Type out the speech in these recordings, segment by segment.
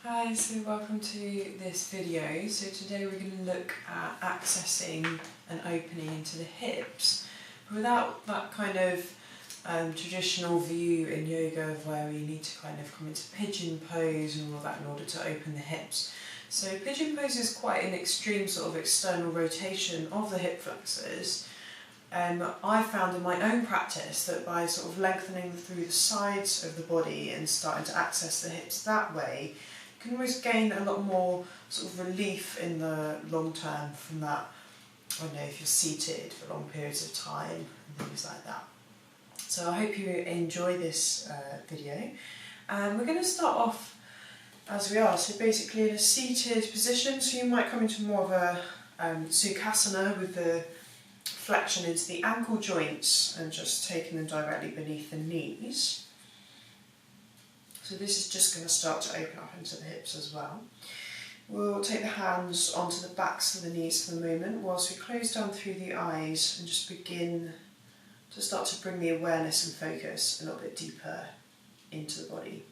Hi, so welcome to this video. So today we're going to look at accessing and opening into the hips without that kind of traditional view in yoga of where we need to kind of come into pigeon pose and all of that in order to open the hips. So pigeon pose is quite an extreme sort of external rotation of the hip flexors. I found in my own practice that by sort of lengthening through the sides of the body and starting to access the hips that way, you can always gain a lot more sort of relief in the long term from that. I don't know, if you're seated for long periods of time and things like that. So I hope you enjoy this video. And we're going to start off as we are, so basically in a seated position. So you might come into more of a sukhasana with the flexion into the ankle joints and just taking them directly beneath the knees. So this is just going to start to open up into the hips as well. We'll take the hands onto the backs of the knees for the moment whilst we close down through the eyes and just begin to start to bring the awareness and focus a little bit deeper into the body.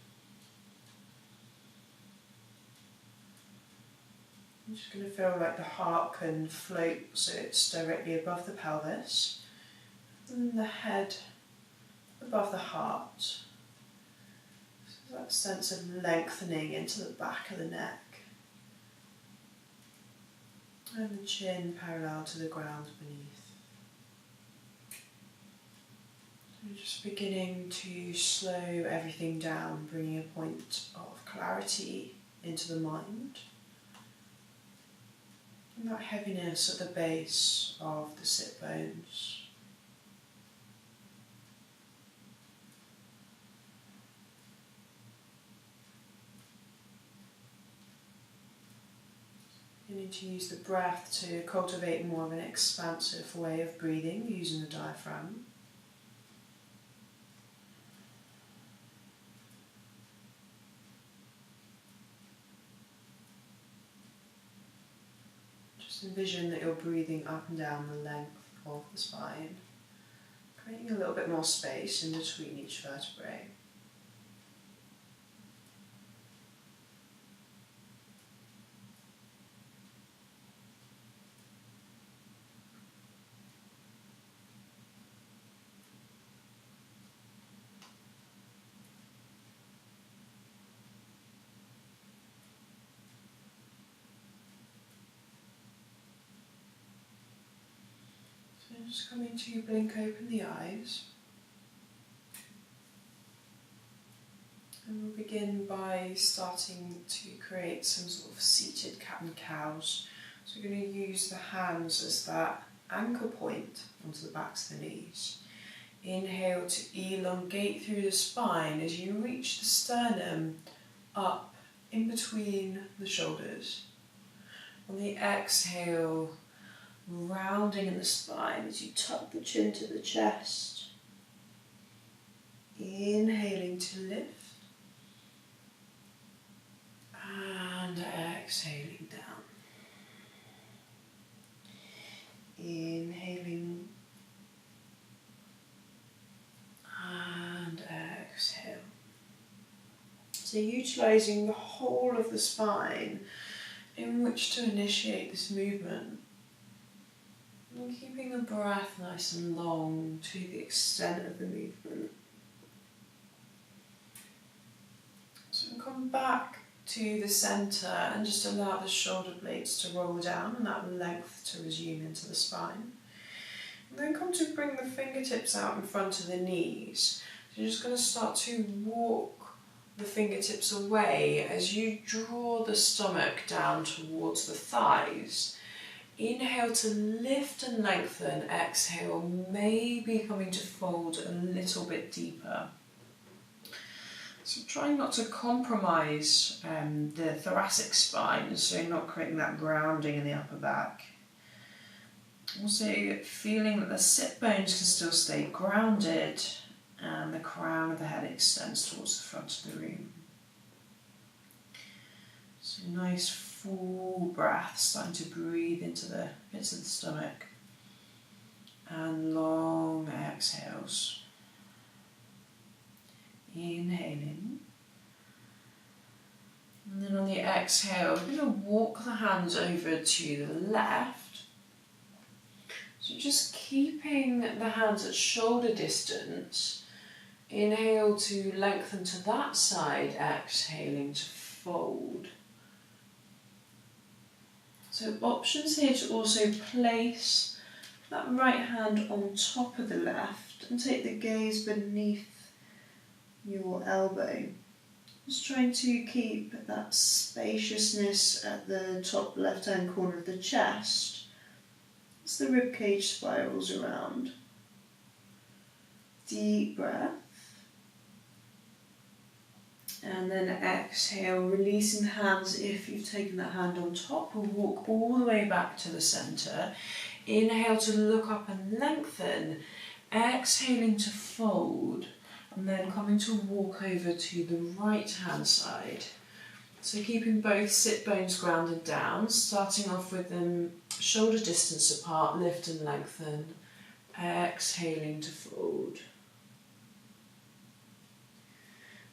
I'm just going to feel like the heart can float so it's directly above the pelvis and the head above the heart. So that sense of lengthening into the back of the neck and the chin parallel to the ground beneath. So just beginning to slow everything down, bringing a point of clarity into the mind. And that heaviness at the base of the sit bones. You need to use the breath to cultivate more of an expansive way of breathing using the diaphragm. Just envision that you're breathing up and down the length of the spine, creating a little bit more space in between each vertebrae. Just coming to blink open the eyes, and we'll begin by starting to create some sort of seated cat and cows. So we're going to use the hands as that anchor point onto the backs of the knees. Inhale to elongate through the spine as you reach the sternum up in between the shoulders. On the exhale, rounding in the spine as you tuck the chin to the chest. Inhaling to lift and exhaling down. Inhaling and exhale. So utilising the whole of the spine in which to initiate this movement. And keeping the breath nice and long to the extent of the movement. So we'll come back to the centre and just allow the shoulder blades to roll down and that length to resume into the spine. And then come to bring the fingertips out in front of the knees. So you're just going to start to walk the fingertips away as you draw the stomach down towards the thighs. Inhale to lift and lengthen, exhale, maybe coming to fold a little bit deeper. So trying not to compromise the thoracic spine, so not creating that grounding in the upper back. Also feeling that the sit bones can still stay grounded and the crown of the head extends towards the front of the room. So nice full breath, starting to breathe into the pits of the stomach, and long exhales. Inhaling, and then exhale, we're going to walk the hands over to the left. So just keeping the hands at shoulder distance. Inhale to lengthen to that side, exhaling to fold. So options here to also place that right hand on top of the left and take the gaze beneath your elbow. Just trying to keep that spaciousness at the top left hand corner of the chest as the ribcage spirals around. Deep breath. And then exhale, releasing the hands if you've taken that hand on top. We'll walk all the way back to the centre. Inhale to look up and lengthen. Exhaling to fold. And then coming to walk over to the right hand side. So keeping both sit bones grounded down, starting off with them shoulder distance apart, lift and lengthen. Exhaling to fold.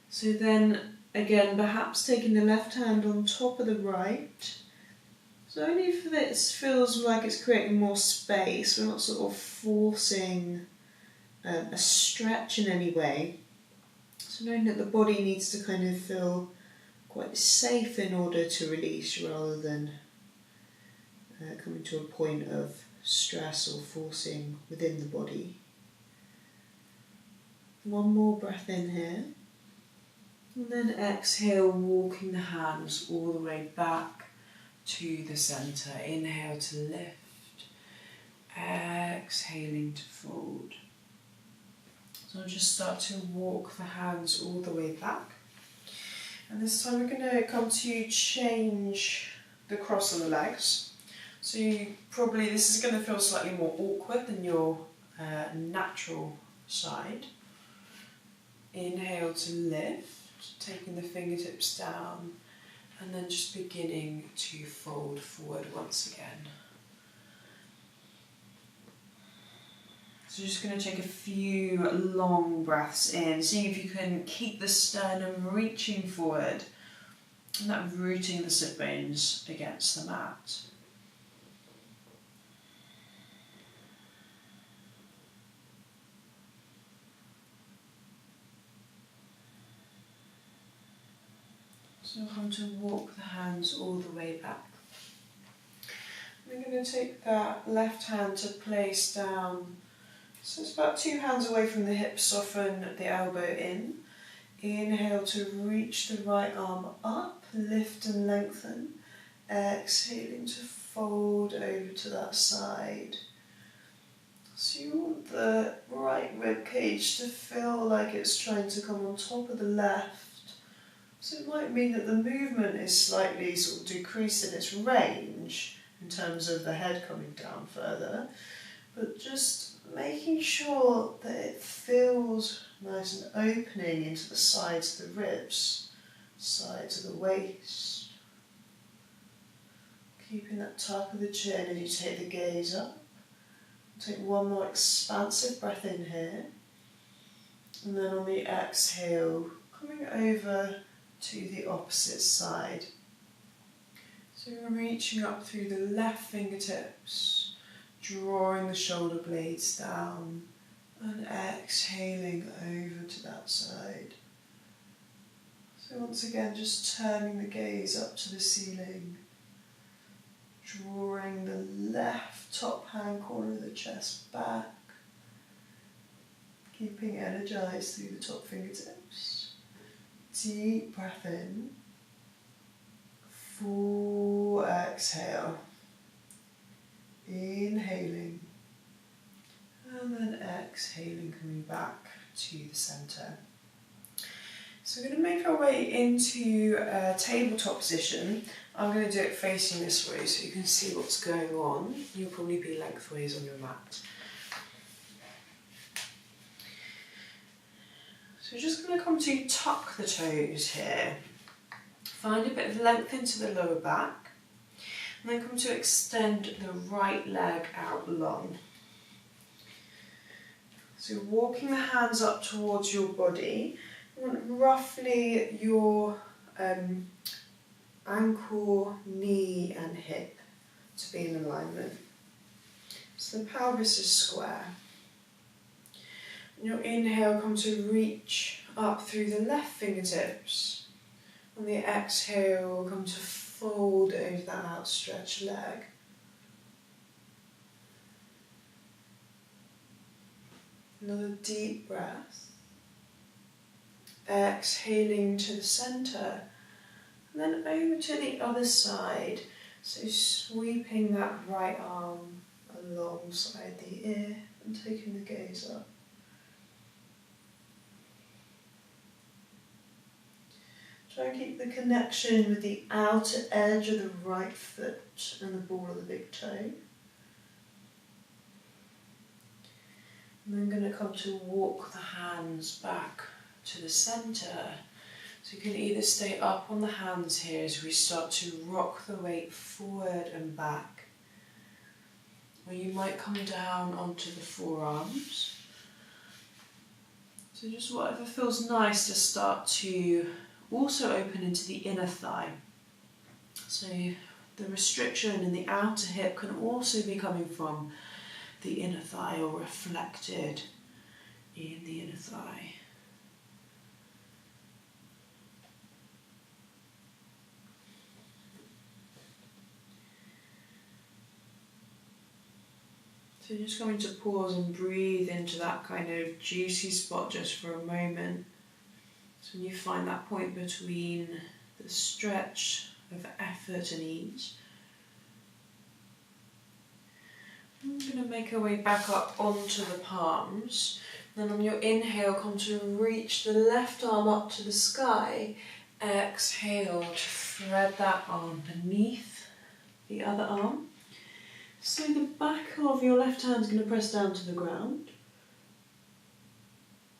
So then, again, perhaps taking the left hand on top of the right. So only if this feels like it's creating more space, we're not sort of forcing a stretch in any way. So knowing that the body needs to kind of feel quite safe in order to release rather than coming to a point of stress or forcing within the body. One more breath in here. And then exhale, walking the hands all the way back to the centre. Inhale to lift, exhaling to fold. So I'll just start to walk the hands all the way back. And this time we're going to come to change the cross of the legs. So this is going to feel slightly more awkward than your natural side. Inhale to lift. Taking the fingertips down and then just beginning to fold forward once again. So just going to take a few long breaths in, seeing if you can keep the sternum reaching forward and that rooting the sit bones against the mat. So I'm to walk the hands all the way back. We're going to take that left hand to place down, so it's about 2 hands away from the hips, soften the elbow in. Inhale to reach the right arm up, lift and lengthen. Exhaling to fold over to that side. So you want the right rib cage to feel like it's trying to come on top of the left. So it might mean that the movement is slightly sort of decreased in its range in terms of the head coming down further, but just making sure that it feels nice and opening into the sides of the ribs, sides of the waist. Keeping that top of the chin as you take the gaze up. Take one more expansive breath in here, and then on the exhale, coming over to the opposite side. So you're reaching up through the left fingertips, drawing the shoulder blades down and exhaling over to that side. So once again, just turning the gaze up to the ceiling, drawing the left top hand corner of the chest back, keeping energized through the top fingertips. Deep breath in, full exhale, inhaling, and then exhaling, coming back to the centre. So we're going to make our way into a tabletop position. I'm going to do it facing this way so you can see what's going on. You'll probably be lengthways on your mat. So we're just going to come to tuck the toes here. Find a bit of length into the lower back. And then come to extend the right leg out long. So walking the hands up towards your body. You want roughly your ankle, knee and hip to be in alignment. So the pelvis is square. On your inhale, come to reach up through the left fingertips. On the exhale, come to fold over that outstretched leg. Another deep breath. Exhaling to the centre. And then over to the other side. So sweeping that right arm alongside the ear and taking the gaze up. Try and keep the connection with the outer edge of the right foot and the ball of the big toe. And then going to come to walk the hands back to the centre. So you can either stay up on the hands here as we start to rock the weight forward and back. Or you might come down onto the forearms. So just whatever feels nice to start to also open into the inner thigh. So the restriction in the outer hip can also be coming from the inner thigh or reflected in the inner thigh. So just going to pause and breathe into that kind of juicy spot just for a moment. So when you find that point between the stretch of effort and ease, I'm going to make our way back up onto the palms. Then on your inhale, come to reach the left arm up to the sky. Exhale to thread that arm beneath the other arm. So the back of your left hand is going to press down to the ground.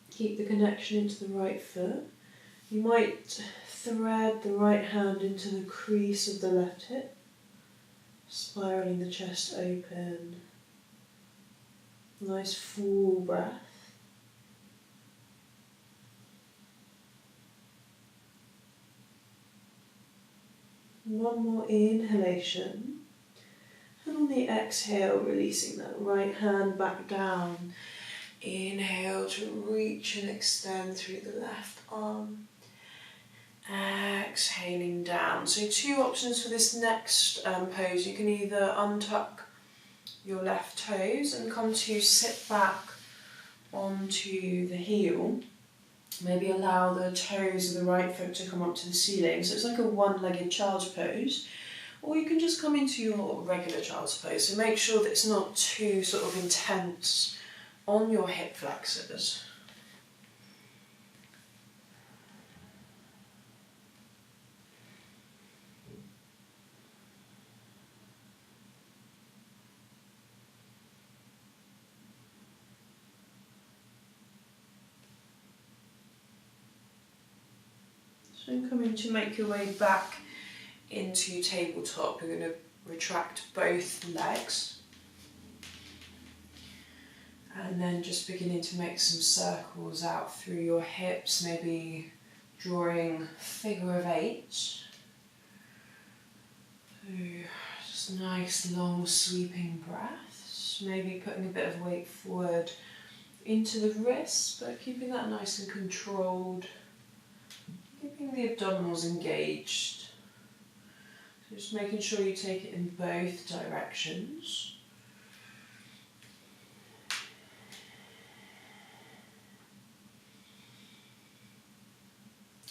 Keep the connection into the right foot. You might thread the right hand into the crease of the left hip, spiralling the chest open. Nice full breath. One more inhalation. And on the exhale, releasing that right hand back down. Inhale to reach and extend through the left arm. Exhaling down. So two options for this next pose. You can either untuck your left toes and come to sit back onto the heel. Maybe allow the toes of the right foot to come up to the ceiling. So it's like a one-legged child's pose. Or you can just come into your regular child's pose. So make sure that it's not too sort of intense on your hip flexors. So coming to make your way back into tabletop, you're going to retract both legs. And then just beginning to make some circles out through your hips, maybe drawing figure of 8. So just nice long sweeping breaths, maybe putting a bit of weight forward into the wrists, but keeping that nice and controlled, keeping the abdominals engaged. So just making sure you take it in both directions.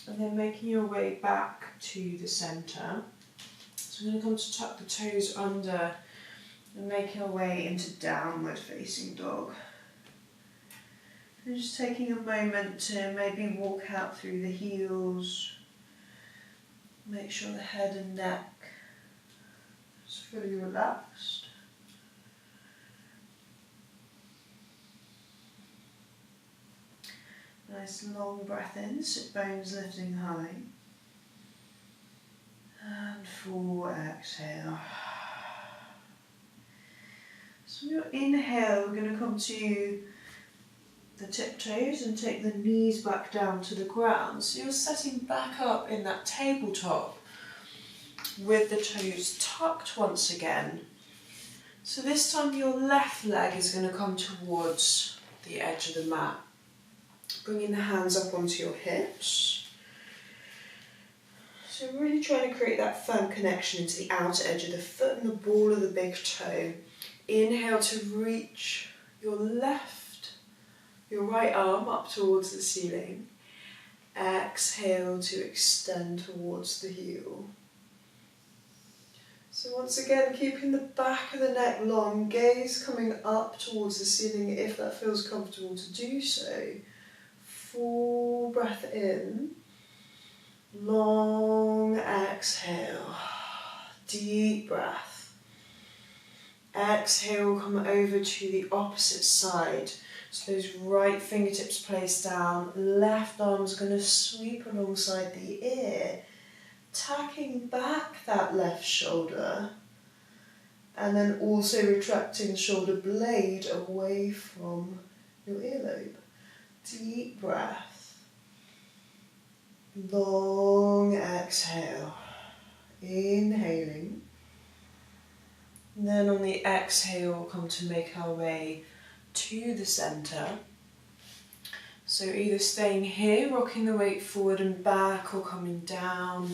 And then making your way back to the centre. So I'm going to come to tuck the toes under and make our way into downward facing dog. And just taking a moment to maybe walk out through the heels. Make sure the head and neck is fully relaxed. Nice long breath in, sit bones lifting high. And full exhale. So your inhale, we're going to come to the tiptoes and take the knees back down to the ground. So you're setting back up in that tabletop. with the toes tucked once again. So this time your left leg is going to come towards the edge of the mat. Bringing the hands up onto your hips. So really trying to create that firm connection into the outer edge of the foot and the ball of the big toe. Inhale to reach your right arm up towards the ceiling. Exhale to extend towards the heel. So once again, keeping the back of the neck long, gaze coming up towards the ceiling if that feels comfortable to do so. Full breath in, long exhale, deep breath. Exhale, come over to the opposite side. So those right fingertips placed down, left arm's going to sweep alongside the ear, tacking back that left shoulder, and then also retracting the shoulder blade away from your earlobe. Deep breath, long exhale, inhaling, and then on the exhale come to make our way to the centre. So either staying here, rocking the weight forward and back, or coming down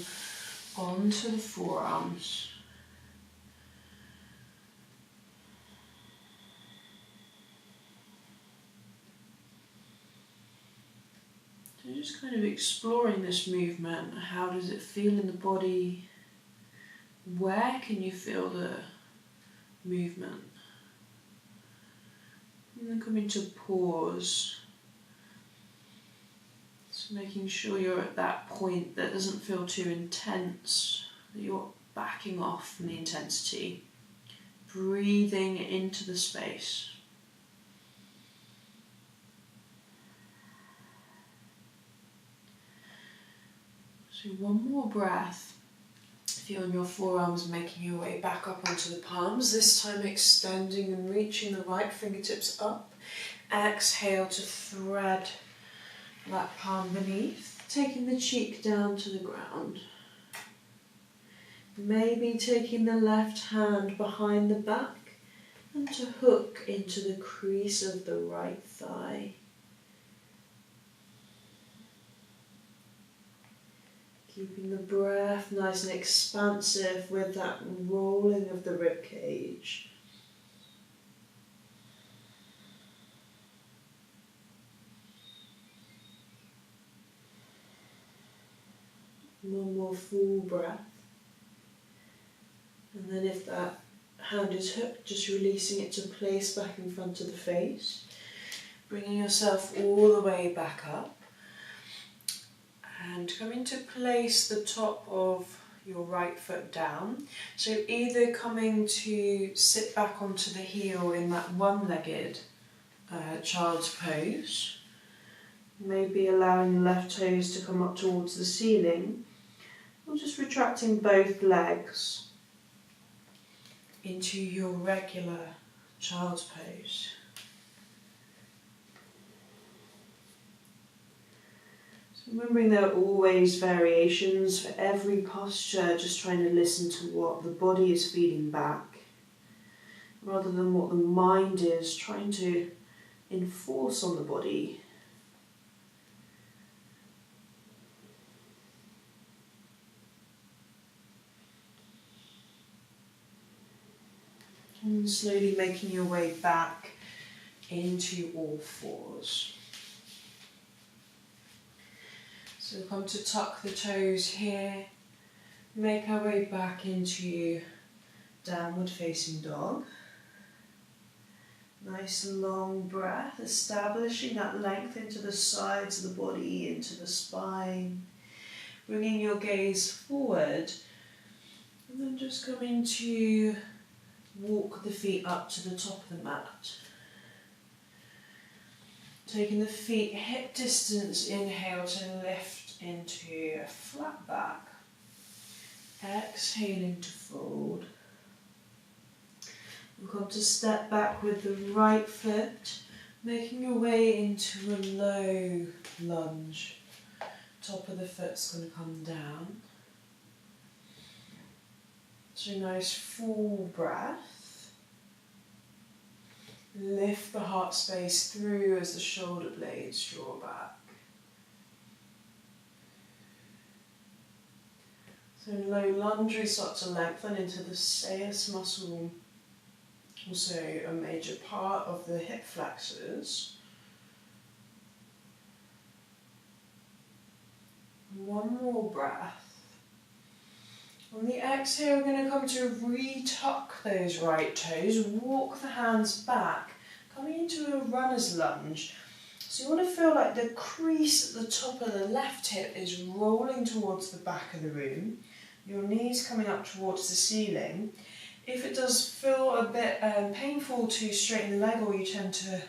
onto the forearms. So just kind of exploring this movement. How does it feel in the body? Where can you feel the movement? And then coming to pause. So making sure you're at that point that doesn't feel too intense, that you're backing off from the intensity. Breathing into the space. So one more breath. Feel your forearms making your way back up onto the palms, this time extending and reaching the right fingertips up. Exhale to thread that palm beneath, taking the cheek down to the ground. Maybe taking the left hand behind the back and to hook into the crease of the right thigh. Keeping the breath nice and expansive with that rolling of the rib cage. One more full breath. And then if that hand is hooked, just releasing it to place back in front of the face. Bringing yourself all the way back up. And coming to place the top of your right foot down. So either coming to sit back onto the heel in that one-legged child's pose. Maybe allowing the left toes to come up towards the ceiling. Or just retracting both legs into your regular child's pose. Remembering there are always variations for every posture, just trying to listen to what the body is feeding back, rather than what the mind is trying to enforce on the body. And slowly making your way back into all fours. So come to tuck the toes here, make our way back into downward facing dog. Nice long breath, establishing that length into the sides of the body, into the spine. Bringing your gaze forward, and then just coming to walk the feet up to the top of the mat. Taking the feet hip distance, inhale to lift into a flat back. Exhaling to fold. We'll come to step back with the right foot, making your way into a low lunge. Top of the foot's going to come down. So nice full breath. Lift the heart space through as the shoulder blades draw back. So in low lunge we start to lengthen into the psoas muscle, also a major part of the hip flexors. One more breath. On the exhale, we're going to come to re-tuck those right toes, walk the hands back, coming into a runner's lunge. So you want to feel like the crease at the top of the left hip is rolling towards the back of the room, your knees coming up towards the ceiling. If it does feel a bit painful to straighten the leg, or you tend to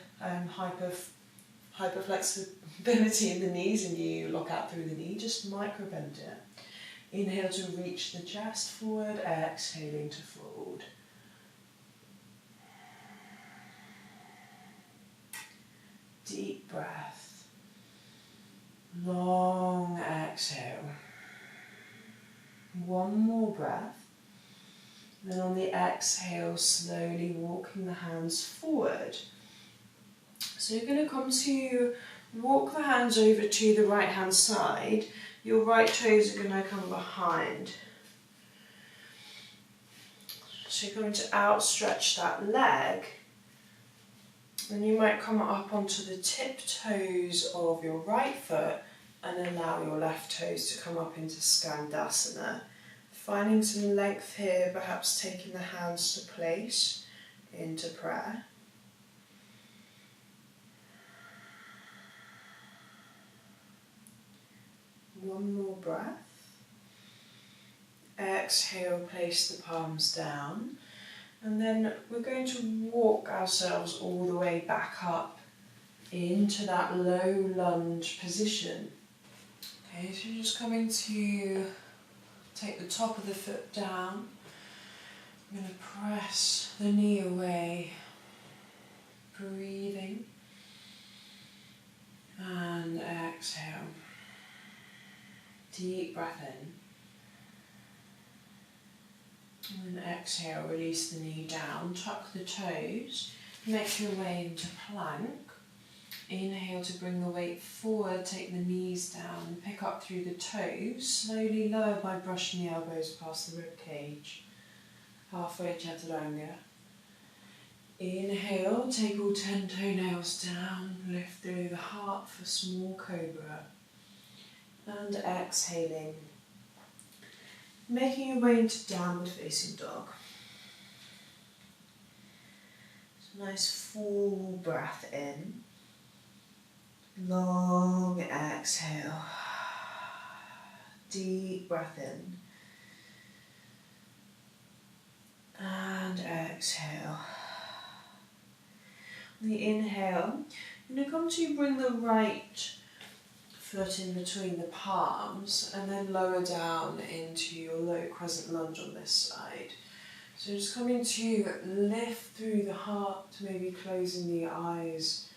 hyperflexibility in the knees and you lock out through the knee, just micro bend it. Inhale to reach the chest forward, exhaling to fold. Deep breath. Long exhale. One more breath. Then on the exhale, slowly walking the hands forward. So you're going to come to walk the hands over to the right hand side. Your right toes are going to come behind. So you're going to outstretch that leg. Then you might come up onto the tiptoes of your right foot and allow your left toes to come up into Skandasana. Finding some length here, perhaps taking the hands to place into prayer. One more breath. Exhale, place the palms down. And then we're going to walk ourselves all the way back up into that low lunge position. Okay, so you're just coming to take the top of the foot down. I'm going to press the knee away. Breathing. And exhale. Deep breath in. And then exhale, release the knee down, tuck the toes, make your way into plank. Inhale to bring the weight forward, take the knees down, pick up through the toes, slowly lower by brushing the elbows past the rib cage. Halfway Chaturanga. Inhale, take all 10 toenails down, lift through the heart for small cobra. And exhaling, making your way into downward facing dog. So nice full breath in, long exhale, deep breath in, and exhale. On the inhale, you're going to come to bring the right foot in between the palms and then lower down into your low crescent lunge on this side. So just coming to lift through the heart, maybe closing the eyes,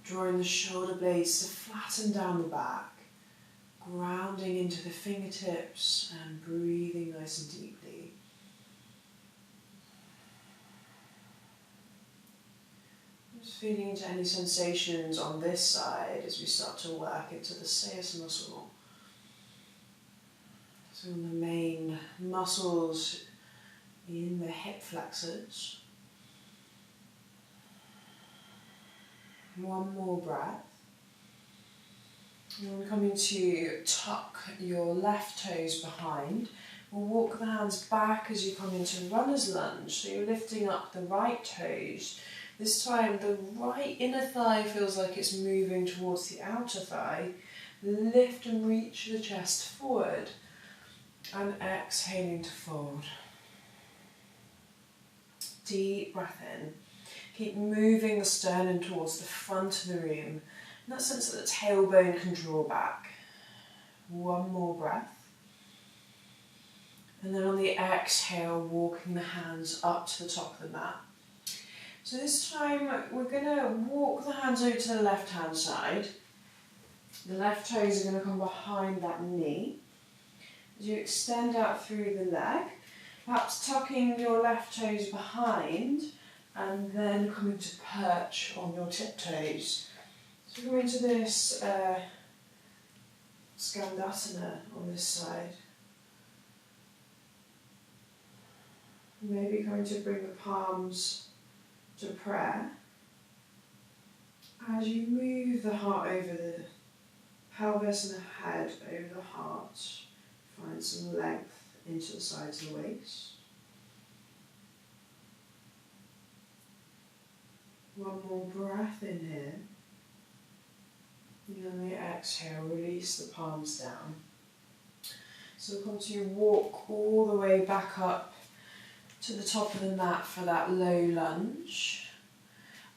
drawing the shoulder blades to flatten down the back, grounding into the fingertips and breathing nice and deeply. Just feeling into any sensations on this side as we start to work into the psoas muscle. So the main muscles in the hip flexors. One more breath. And we're coming to tuck your left toes behind. We'll walk the hands back as you come into runner's lunge. So you're lifting up the right toes. This time the right inner thigh feels like it's moving towards the outer thigh. Lift and reach the chest forward. And exhaling to fold. Deep breath in. Keep moving the sternum towards the front of the room. In that sense that the tailbone can draw back. One more breath. And then on the exhale, walking the hands up to the top of the mat. So this time we're going to walk the hands over to the left hand side. The left toes are going to come behind that knee. as you extend out through the leg, perhaps tucking your left toes behind and then coming to perch on your tiptoes. So we're going into this Skandasana on this side. Maybe going to bring the palms to prayer. As you move the heart over the pelvis and the head over the heart, find some length into the sides of the waist. One more breath in here. And on the exhale, release the palms down. So we'll come to walk all the way back up to the top of the mat for that low lunge.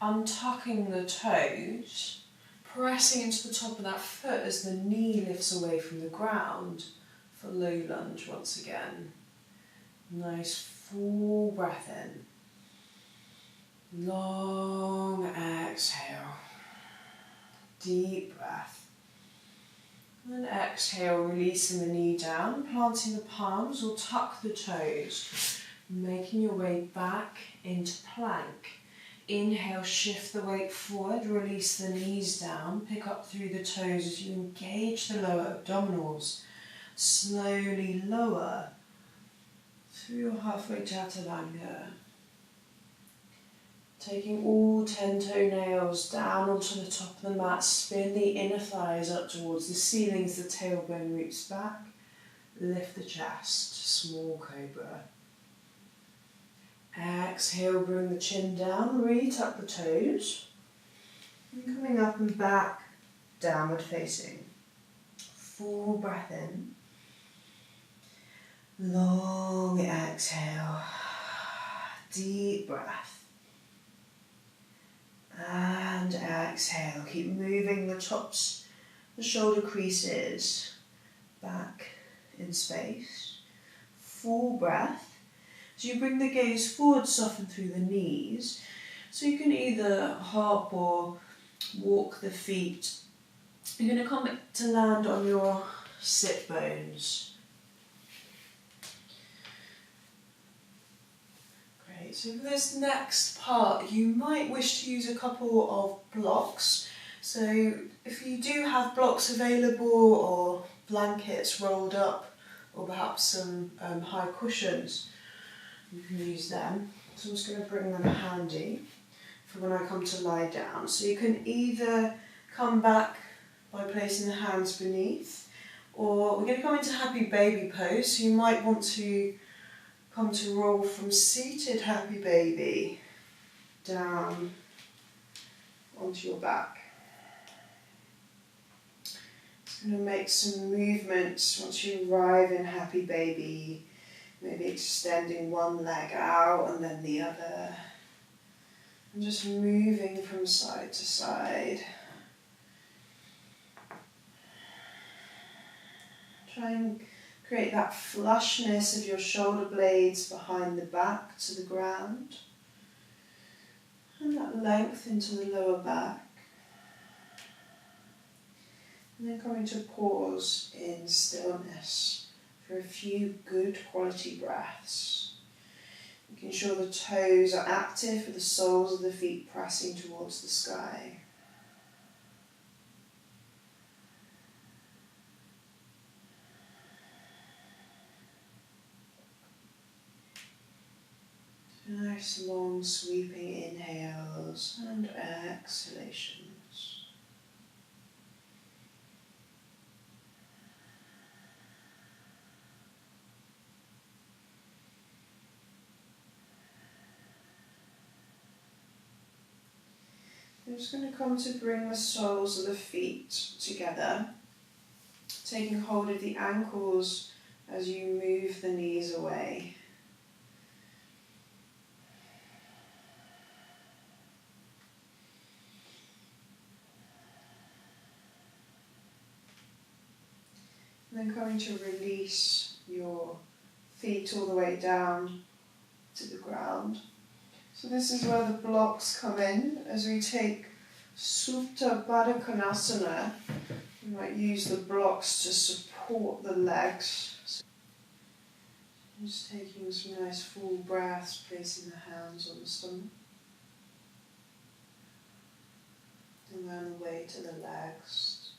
Untucking the toes, pressing into the top of that foot as the knee lifts away from the ground for low lunge once again. Nice full breath in. Long exhale. Deep breath. And exhale, releasing the knee down, planting the palms or tuck the toes, making your way back into plank. Inhale, shift the weight forward, release the knees down, pick up through the toes as you engage the lower abdominals. Slowly lower through your halfway chaturanga. Taking all 10 toenails down onto the top of the mat, spin the inner thighs up towards the ceiling as the tailbone roots back. Lift the chest, small cobra. Exhale, bring the chin down, re-tuck the toes. And coming up and back, downward facing. Full breath in. Long exhale. Deep breath. And exhale. Keep moving the tops, the shoulder creases back in space. Full breath. So you bring the gaze forward, soften through the knees. So you can either hop or walk the feet. You're going to come to land on your sit bones. Great, so for this next part, you might wish to use a couple of blocks. So if you do have blocks available or blankets rolled up or perhaps some high cushions, you can use them. So I'm just going to bring them handy for when I come to lie down. So you can either come back by placing the hands beneath, or we're going to come into happy baby pose. So you might want to come to roll from seated happy baby down onto your back. Just going to make some movements once you arrive in happy baby. Maybe extending one leg out and then the other. And just moving from side to side. Try and create that flushness of your shoulder blades behind the back to the ground. And that length into the lower back. And then coming to pause in stillness for a few good quality breaths. Making sure the toes are active with the soles of the feet pressing towards the sky. Nice long sweeping inhales and exhalations. I'm just going to come to bring the soles of the feet together, taking hold of the ankles as you move the knees away. And then coming to release your feet all the way down to the ground. So this is where the blocks come in as we take Supta Baddha Konasana. You might use the blocks to support the legs. Just taking some nice full breaths, placing the hands on the stomach. And then the way to the legs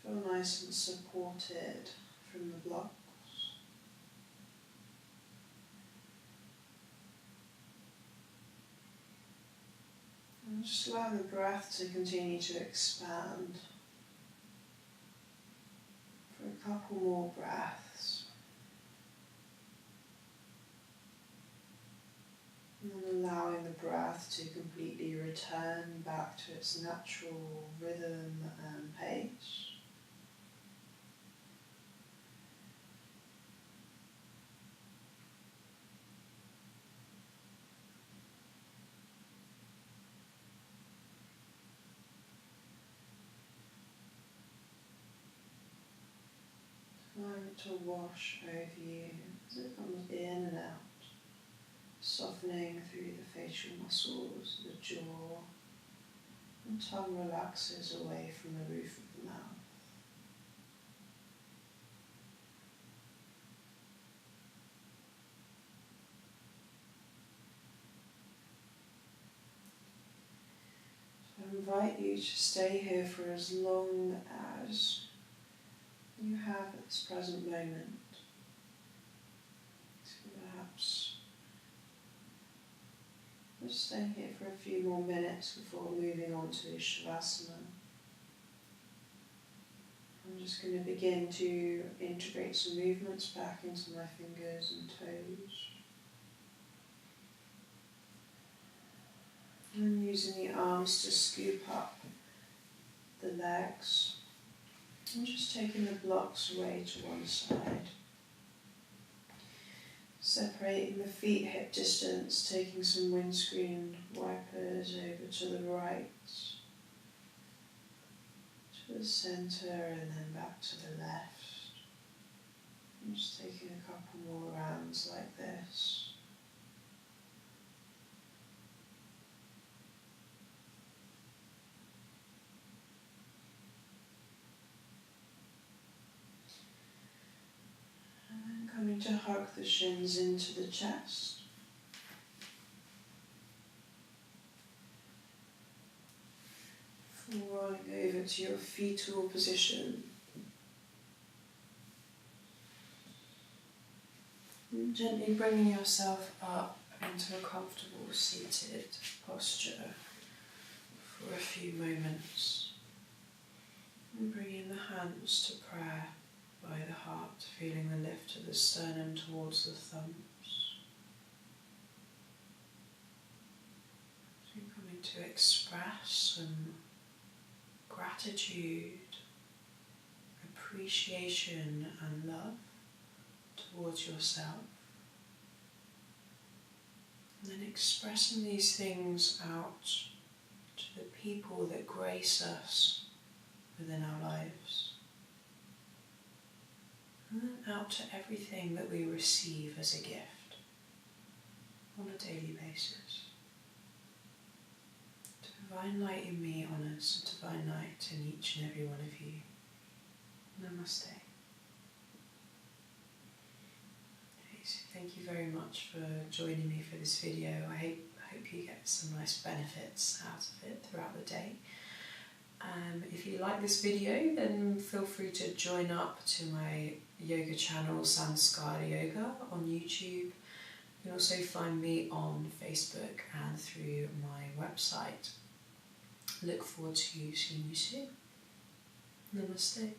to feel nice and supported from the blocks. And just allow the breath to continue to expand for a couple more breaths. And then allowing the breath to completely return back to its natural rhythm and pace. Allow it to wash over you as it comes in and out. Softening through the facial muscles, the jaw, and tongue relaxes away from the roof of the mouth. So I invite you to stay here for as long as you have at this present moment. So perhaps just stay here for a few more minutes before moving on to Shavasana. I'm just going to begin to integrate some movements back into my fingers and toes. And using the arms to scoop up the legs. And just taking the blocks away to one side. Separating the feet hip distance, taking some windscreen wipers over to the right, to the centre and then back to the left. And just taking a couple more rounds like this. Coming to hug the shins into the chest. Rolling over to your fetal position. And gently bringing yourself up into a comfortable seated posture for a few moments. And bringing the hands to prayer. By the heart, feeling the lift of the sternum towards the thumbs. So you're coming to express some gratitude, appreciation and love towards yourself. And then expressing these things out to the people that grace us within our lives. And then out to everything that we receive as a gift on a daily basis. Divine light in me honours divine light in each and every one of you. Namaste. Okay, so thank you very much for joining me for this video. I hope you get some nice benefits out of it throughout the day. If you like this video, then feel free to join up to my yoga channel Sanskar Yoga on YouTube. You can also find me on Facebook and through my website. Look forward to seeing you soon. Namaste.